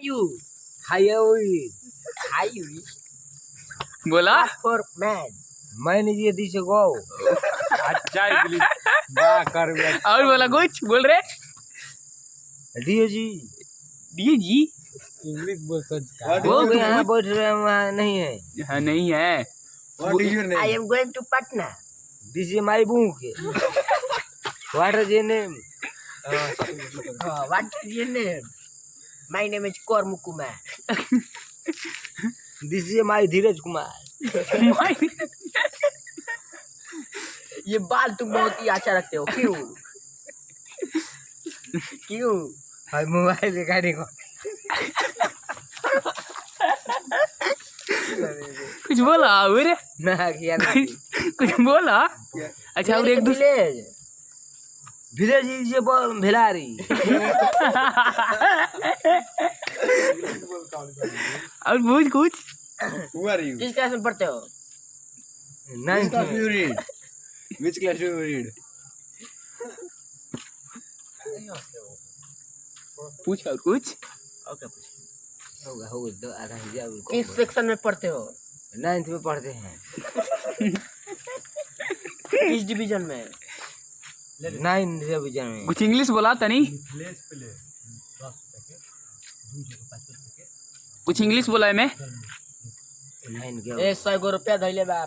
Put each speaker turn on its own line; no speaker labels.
You.
High
बोला
For man.
मैंने ये दी से गो
अच्छा इंग्लिश वाह कर में
और बोला कुछ बोल रहे
डीओ जी
दिए जी
इंग्लिश बोल सच का
बोल
वो
तू
यहाँ बैठ रहे हैं वहाँ नहीं है
हाँ नहीं है
what is your
I
name
am going to Patna.
This is my book what is your name
What is your name? My name is Kormu Kumar.
This is my Dheeraj Kumar
ये बाल तुम बहुत ही अच्छा रखते हो क्यों? क्यों?
हाय मोबाइल दिखाने को
कुछ बोला और
ना किया नहीं
कुछ बोला अच्छा और एक दूसरे
Village.
विलेज इज भिलारी
और पूछ कुछ
हु आर यू
किस क्लास में पढ़ते हो?
नाइन्थ
क्लास
में
you read which class you read
पूछ और कुछ
होगा दो आधा हिजाब
किस सेक्शन में पढ़ते हो?
नाइन्थ में पढ़ते हैं
किस डिवीजन में?
नाइन्थ डिवीजन में
कुछ इंग्लिश बोला तनी कुछ इंग्लिश बोला है मैं
नाइन के
ए 100 रुपया धैले बा